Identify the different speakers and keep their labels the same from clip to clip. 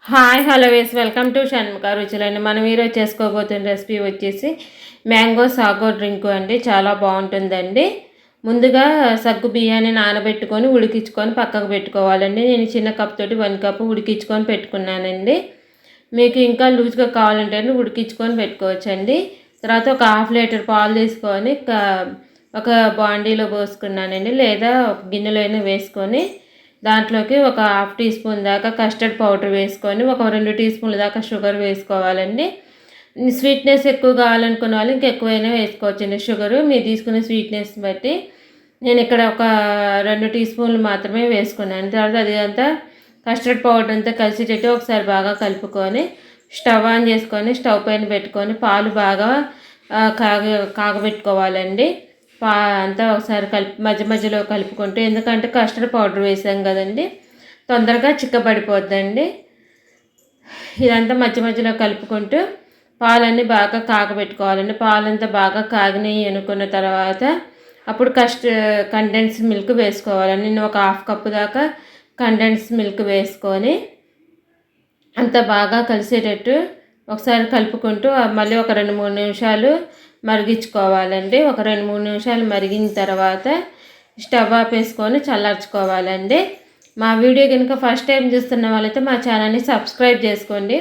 Speaker 1: Hi hello welcome to Shanmukha రుచులండి. మనం ఈరోజు చేసుకోబోతున్న రెసిపీ వచ్చేసి మ్యాంగో సాగో డ్రింక్ అండి. చాలా బాగుంటుందండి. ముందుగా సగ్గు బియ్యాన్ని నానబెట్టుకొని ఉడికించుకొని పక్కకు పెట్టుకోవాలండి. నేను చిన్న కప్ తోటి 1 కప్ ఉడికించుకొని పెట్టుకున్నానండి. మీకు ఇంకా లూజ్గా కావాలంటే ఉడికించుకొని పెట్టుకోవచ్చండి. తర్వాత ఒక హాఫ్ లీటర్ పాలు తీసుకొని ఒక బాండీలో పోసుకున్నానండి, లేదా ఒక గిన్నెలో అయినా వేసుకొని దాంట్లోకి ఒక హాఫ్ టీ స్పూన్ దాకా కస్టర్డ్ పౌడర్ వేసుకొని ఒక 2 టీ స్పూన్ల దాకా షుగర్ వేసుకోవాలండి. స్వీట్నెస్ ఎక్కువ కావాలనుకున్న వాళ్ళు ఇంకా ఎక్కువైనా వేసుకోవచ్చండి. షుగరు మీరు తీసుకునే స్వీట్నెస్ బట్టి. నేను ఇక్కడ ఒక 2 టీ స్పూన్లు మాత్రమే వేసుకున్నాను. తర్వాత అది అంతా కస్టర్డ్ పౌడర్ అంతా కలిసేటట్టు ఒకసారి బాగా కలుపుకొని స్టవ్ ఆన్ చేసుకొని స్టవ్ పైన పెట్టుకొని పాలు బాగా కాగబెట్టుకోవాలండి. అంతా ఒకసారి మధ్య మధ్యలో కలుపుకుంటూ, ఎందుకంటే కస్టర్డ్ పౌడర్ వేసాం కదండి, తొందరగా చిక్కబడిపోద్దండి. ఇదంతా మధ్య మధ్యలో కలుపుకుంటూ పాలన్నీ బాగా కాగబెట్టుకోవాలండి. పాలంతా బాగా కాగినాయి అనుకున్న తర్వాత అప్పుడు కండెన్స్ మిల్క్ వేసుకోవాలండి. నేను ఒక హాఫ్ కప్పు దాకా కండెన్స్ మిల్క్ వేసుకొని అంతా బాగా కలిసేటట్టు ఒకసారి కలుపుకుంటూ మళ్ళీ ఒక 2-3 నిమిషాలు మరిగించుకోవాలండి. ఒక 2-3 నిమిషాలు మరిగిన తర్వాత స్టవ్ ఆపేసుకొని చల్లార్చుకోవాలండి. మా వీడియో కనుక ఫస్ట్ టైం చూస్తున్న వాళ్ళైతే మా ఛానల్ని సబ్స్క్రైబ్ చేసుకోండి.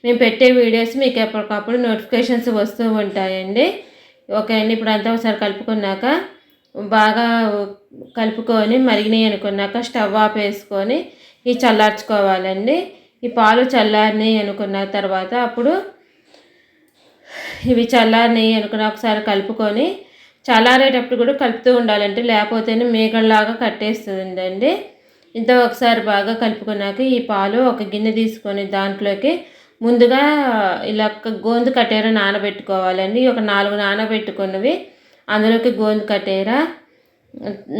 Speaker 1: మేము పెట్టే వీడియోస్ మీకు ఎప్పటికప్పుడు నోటిఫికేషన్స్ వస్తూ ఉంటాయండి. ఓకే అండి. ఇప్పుడు అంతా ఒకసారి కలుపుకున్నాక బాగా కలుపుకొని మరిగినాయి అనుకున్నాక స్టవ్ ఆపేసుకొని ఇవి చల్లార్చుకోవాలండి. ఈ పాలు చల్లారినాయి అనుకున్న తర్వాత అప్పుడు ఇవి చల్లారినాయి అనుకున్న ఒకసారి కలుపుకొని చల్లారేటప్పుడు కూడా కలుపుతూ ఉండాలంటే, లేకపోతేనే మేగల్లాగా కట్టేస్తుందండి. ఇంత ఒకసారి బాగా కలుపుకున్నాక ఈ పాలు ఒక గిన్నె తీసుకొని దాంట్లోకి ముందుగా ఇలా గోందు కట్టేర నానబెట్టుకోవాలండి. ఒక 4 నానబెట్టుకున్నవి అందులోకి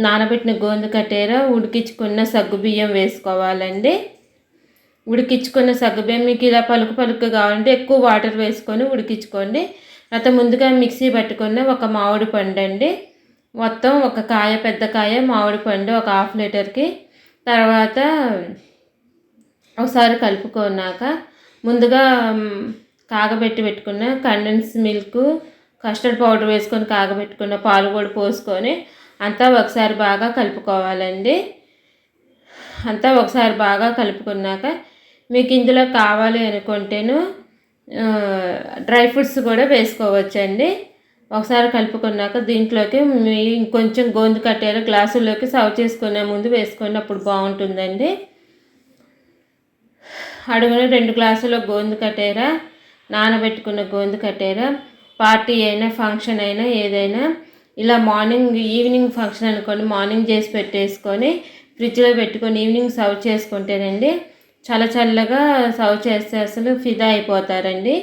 Speaker 1: నానబెట్టిన గోందు కట్టేర ఉడికించుకున్న సగ్గుబియ్యం వేసుకోవాలండి. ఉడికించుకున్న సగ్గుబియ్యం మీకు ఇలా పలుకు కావాలంటే ఎక్కువ వాటర్ వేసుకొని ఉడికించుకోండి. తర్వాత ముందుగా మిక్సీ పట్టుకున్న ఒక మామిడి పండు అండి, మొత్తం ఒక పెద్ద కాయ మామిడి పండు ఒక హాఫ్ లీటర్కి. తర్వాత ఒకసారి కలుపుకున్నాక ముందుగా పెట్టుకున్న కండెన్స్ మిల్క్, కస్టర్డ్ పౌడర్ వేసుకొని కాగబెట్టుకున్న పాలు కూడా పోసుకొని అంతా ఒకసారి బాగా కలుపుకోవాలండి. అంతా ఒకసారి బాగా కలుపుకున్నాక మీకు ఇందులో కావాలి అనుకుంటేను డ్రై ఫ్రూట్స్ కూడా వేసుకోవచ్చండి. ఒకసారి కలుపుకున్నాక దీంట్లోకి ఇంకొంచెం గోందు కట్టేర గ్లాసుల్లోకి సర్వ్ చేసుకునే ముందు వేసుకోండి, అప్పుడు బాగుంటుందండి. అడుగున 2 గ్లాసుల గోందు కట్టేర, నానబెట్టుకున్న గోందు కట్టేర, పార్టీ అయినా ఫంక్షన్ అయినా ఏదైనా ఇలా ఈవినింగ్ ఫంక్షన్ అనుకోండి, మార్నింగ్ చేసి పెట్టేసుకొని ఫ్రిడ్జ్లో పెట్టుకొని ఈవినింగ్ సర్వ్ చేసుకుంటేనండి చాలా చల్లగా సర్వ్ చేస్తే అసలు ఫిదా అయిపోతారండి.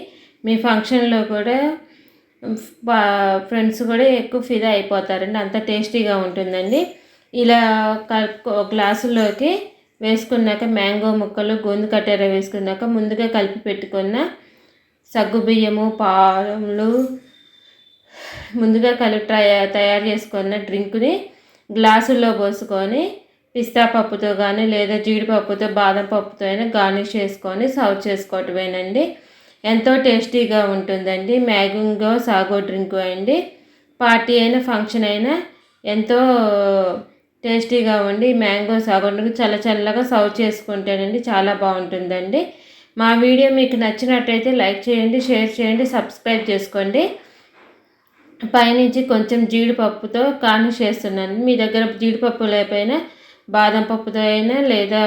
Speaker 1: మీ ఫంక్షన్లో కూడా ఫ్రెండ్స్ కూడా ఎక్కువ ఫిదా అయిపోతారండి, అంత టేస్టీగా ఉంటుందండి. ఇలా గ్లాసుల్లోకి వేసుకున్నాక మ్యాంగో ముక్కలు, గోందు కట్టెర వేసుకున్నాక ముందుగా కలిపి పెట్టుకున్న సగ్గుబియ్యము, పాలు, ముందుగా తయారు చేసుకున్న డ్రింక్ని గ్లాసుల్లో పోసుకొని పిస్తా పప్పుతో కానీ లేదా జీడిపప్పుతో, బాదం పప్పుతో అయినా గార్నిష్ చేసుకొని సర్వ్ చేసుకోవటమేనండి. ఎంతో టేస్టీగా ఉంటుందండి మ్యాంగో సాగో డ్రింక్ అండి. పార్టీ అయినా ఫంక్షన్ అయినా ఎంతో టేస్టీగా ఉండి మ్యాంగో సాగో డ్రింక్ చల్లగా సర్వ్ చేసుకుంటేనండి చాలా బాగుంటుందండి. మా వీడియో మీకు నచ్చినట్టయితే లైక్ చేయండి, షేర్ చేయండి, సబ్స్క్రైబ్ చేసుకోండి. పైనుంచి కొంచెం జీడిపప్పుతో గార్నిష్ చేస్తున్నాను. మీ దగ్గర జీడిపప్పు లేకపోయినా బాదం పప్పుతో అయినా లేదా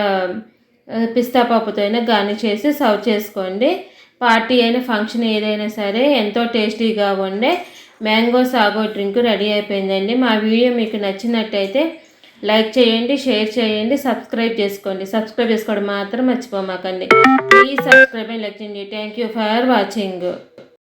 Speaker 1: పిస్తా పప్పుతో అయినా గార్నిష్ చేసి సర్వ్ చేసుకోండి. పార్టీ అయినా ఫంక్షన్ ఏదైనా సరే ఎంతో టేస్టీగా ఉండే మ్యాంగో సాగో డ్రింక్ రెడీ అయిపోయిందండి. మా వీడియో మీకు నచ్చినట్టయితే లైక్ చేయండి, షేర్ చేయండి, సబ్స్క్రైబ్ చేసుకోండి. సబ్స్క్రైబ్ చేసుకోవడం మాత్రం మర్చిపోమాకండి. ప్లీజ్ సబ్స్క్రైబ్ అండ్ లైక్ చేయండి. Thank you for watching.